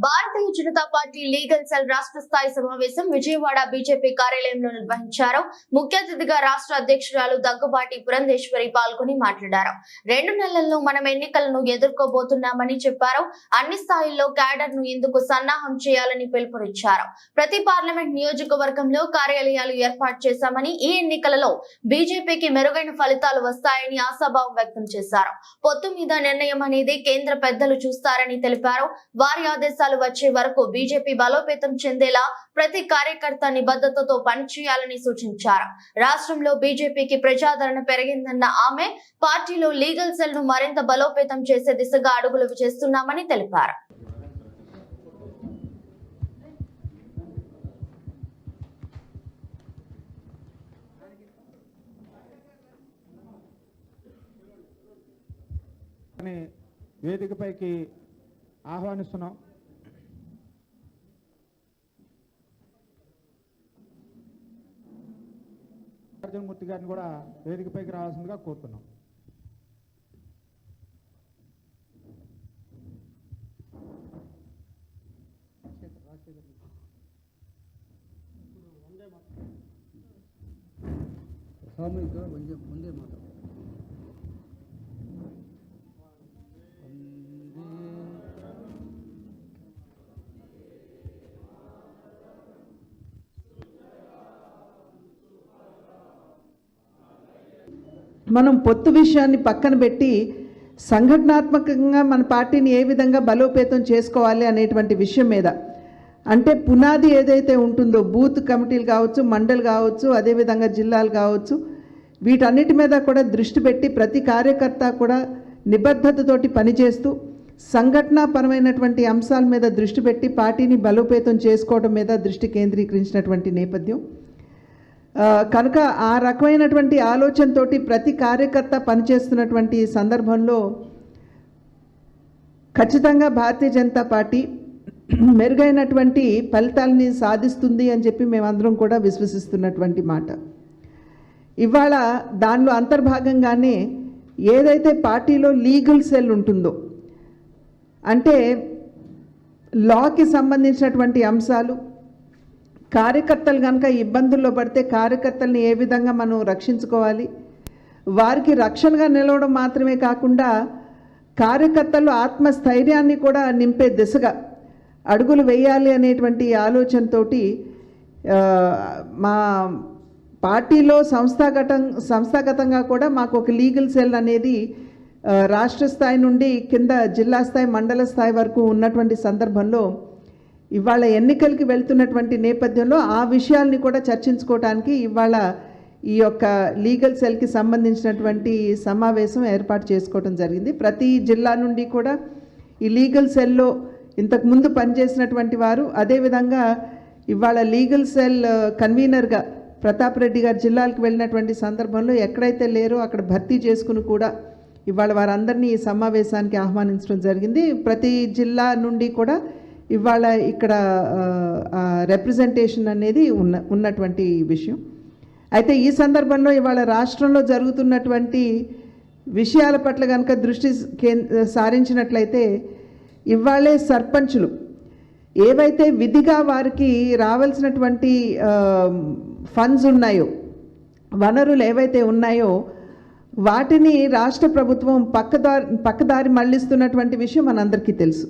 Bharatiya Janata party legal cell రాష్ట్ర స్థాయి సమావేశం విజయవాడ బీజేపీ కార్యాలయంలో నిర్వహించారు. ముఖ్య అతిథిగా రాష్ట్ర అధ్యక్షురాలు దగ్గుబాటి పురంధేశ్వరి పాల్గొని మాట్లాడారు. 2 నెలల్లో మనం ఎన్నికలను ఎదుర్కోబోతున్నామని చెప్పారు. అన్ని స్థాయిల్లో క్యాడర్ ను ఇందుకు సన్నాహం చేయాలని పిలుపునిచ్చారు. ప్రతి పార్లమెంట్ నియోజకవర్గంలో కార్యాలయాలు ఏర్పాటు చేశామని, ఈ ఎన్నికలలో బీజేపీకి మెరుగైన ఫలితాలు వస్తాయని ఆశాభావం వ్యక్తం చేశారు. పొత్తు మీద నిర్ణయం అనేది కేంద్ర పెద్దలు చూస్తారని తెలిపారు. వారి ఆదేశాలు వచ్చే వరకు బీజేపీ బలోపేతం చెందేలా ప్రతి కార్యకర్త నిబద్ధతతో పనిచేయాలని సూచించారు. రాష్ట్రంలో బీజేపీకి ప్రజాదరణ పెరిగిందన్న ఆమె, పార్టీలో లీగల్ సెల్ ను మరింత బలోపేతం చేసే దిశగా అడుగులు చేస్తున్నామని తెలిపారు. వేదికపైకి ఆహ్వానిస్తున్నాం. అర్జునమూర్తి గారిని కూడా వేదికపైకి రావాల్సిందిగా కోరుతున్నాం. ముందే మాత్రం మనం పొత్తు విషయాన్ని పక్కన పెట్టి సంఘటనాత్మకంగా మన పార్టీని ఏ విధంగా బలోపేతం చేసుకోవాలి అనేటువంటి విషయం మీద, అంటే పునాది ఏదైతే ఉంటుందో, బూత్ కమిటీలు కావచ్చు, మండలి కావచ్చు, అదేవిధంగా జిల్లాలు కావచ్చు, వీటన్నిటి మీద కూడా దృష్టి పెట్టి ప్రతి కార్యకర్త కూడా నిబద్ధతతోటి పనిచేస్తూ సంఘటనాపరమైనటువంటి అంశాల మీద దృష్టి పెట్టి పార్టీని బలోపేతం చేసుకోవడం మీద దృష్టి కేంద్రీకరించినటువంటి నేపథ్యం కనుక ఆ రకమైనటువంటి ఆలోచనతోటి ప్రతి కార్యకర్త పనిచేస్తున్నటువంటి సందర్భంలో ఖచ్చితంగా భారతీయ జనతా పార్టీ మెరుగైనటువంటి ఫలితాలని సాధిస్తుంది అని చెప్పి మేమందరం కూడా విశ్వసిస్తున్నటువంటి మాట. ఇవాళ దానిలో అంతర్భాగంగానే ఏదైతే పార్టీలో లీగల్ సెల్ ఉంటుందో, అంటే లాకి సంబంధించినటువంటి అంశాలు, కార్యకర్తలు కనుక ఇబ్బందుల్లో పడితే కార్యకర్తల్ని ఏ విధంగా మనం రక్షించుకోవాలి, వారికి రక్షణగా నిలవడం మాత్రమే కాకుండా కార్యకర్తలు ఆత్మస్థైర్యాన్ని కూడా నింపే దిశగా అడుగులు వేయాలి అనేటువంటి ఆలోచనతోటి మా పార్టీలో సంస్థాగతంగా కూడా మాకు ఒక లీగల్ సెల్ అనేది రాష్ట్ర స్థాయి నుండి కింద జిల్లా స్థాయి, మండల స్థాయి వరకు ఉన్నటువంటి సందర్భంలో ఇవాళ ఎన్నికలకి వెళ్తున్నటువంటి నేపథ్యంలో ఆ విషయాల్ని కూడా చర్చించుకోవడానికి ఇవాళ ఈ యొక్క లీగల్ సెల్కి సంబంధించినటువంటి సమావేశం ఏర్పాటు చేసుకోవడం జరిగింది. ప్రతి జిల్లా నుండి కూడా ఈ లీగల్ సెల్లో ఇంతకుముందు పనిచేసినటువంటి వారు, అదేవిధంగా ఇవాళ లీగల్ సెల్ కన్వీనర్గా ప్రతాప్ రెడ్డి గారు జిల్లాలకు వెళ్ళినటువంటి సందర్భంలో ఎక్కడైతే లేరో అక్కడ భర్తీ చేసుకుని కూడా ఇవాళ వారందరినీ ఈ సమావేశానికి ఆహ్వానించడం జరిగింది. ప్రతి జిల్లా నుండి కూడా ఇవాళ ఇక్కడ రిప్రజెంటేషన్ అనేది ఉన్నటువంటి విషయం. అయితే ఈ సందర్భంలో ఇవాళ రాష్ట్రంలో జరుగుతున్నటువంటి విషయాల పట్ల కనుక దృష్టి సారించినట్లయితే, ఇవాళే సర్పంచులు ఏవైతే విధిగా వారికి రావాల్సినటువంటి ఫండ్స్ ఉన్నాయో, వనరులు ఏవైతే ఉన్నాయో, వాటిని రాష్ట్ర ప్రభుత్వం పక్కదారి మళ్లిస్తున్నటువంటి విషయం మనందరికీ తెలుసు.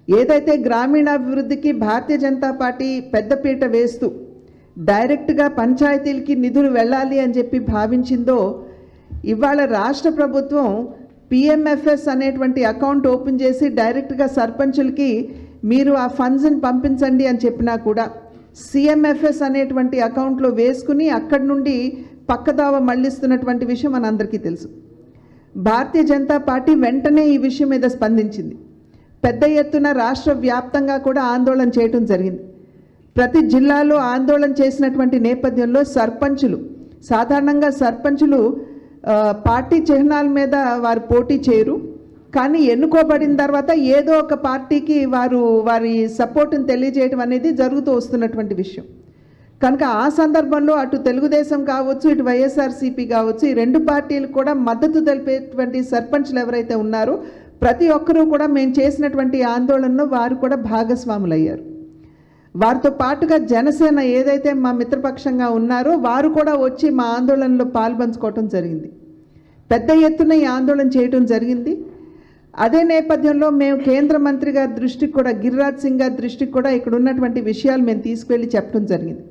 ఏదైతే గ్రామీణాభివృద్ధికి భారతీయ జనతా పార్టీ పెద్దపీట వేస్తూ డైరెక్ట్గా పంచాయతీలకి నిధులు వెళ్ళాలి అని చెప్పి భావించిందో, ఇవాళ రాష్ట్ర ప్రభుత్వం పిఎంఎఫ్ఎస్ అనేటువంటి అకౌంట్ ఓపెన్ చేసి డైరెక్ట్గా సర్పంచులకి మీరు ఆ ఫండ్స్ని పంపించండి అని చెప్పినా కూడా సిఎంఎఫ్ఎస్ అనేటువంటి అకౌంట్లో వేసుకుని అక్కడి నుండి పక్కదావ మళ్లిస్తున్నటువంటి విషయం మనందరికీ తెలుసు. భారతీయ జనతా పార్టీ వెంటనే ఈ విషయం మీద స్పందించింది. పెద్ద ఎత్తున రాష్ట్ర వ్యాప్తంగా కూడా ఆందోళన చేయడం జరిగింది. ప్రతి జిల్లాలో ఆందోళన చేసినటువంటి నేపథ్యంలో సాధారణంగా సర్పంచులు పార్టీ చిహ్నాల మీద వారు పోటీ చేయరు, కానీ ఎన్నుకోబడిన తర్వాత ఏదో ఒక పార్టీకి వారి సపోర్ట్ని తెలియజేయడం అనేది జరుగుతూ వస్తున్నటువంటి విషయం. కనుక ఆ సందర్భంలో అటు తెలుగుదేశం కావచ్చు, ఇటు వైఎస్ఆర్సీపీ కావచ్చు, ఈ రెండు పార్టీలు కూడా మద్దతు తెలిపేటువంటి సర్పంచ్లు ఎవరైతే ఉన్నారో ప్రతి ఒక్కరూ కూడా మేము చేసినటువంటి ఆందోళనలో వారు కూడా భాగస్వాములయ్యారు. వారితో పాటుగా జనసేన ఏదైతే మా మిత్రపక్షంగా ఉన్నారో వారు కూడా వచ్చి మా ఆందోళనలో పాల్పంచుకోవటం జరిగింది. పెద్ద ఎత్తున ఈ ఆందోళన చేయటం జరిగింది. అదే నేపథ్యంలో మేము కేంద్ర మంత్రి గారి దృష్టికి కూడా, గిరిరాజ్ సింగ్ గారి దృష్టికి కూడా ఇక్కడ ఉన్నటువంటి విషయాలు మేము తీసుకువెళ్ళి చెప్పడం జరిగింది.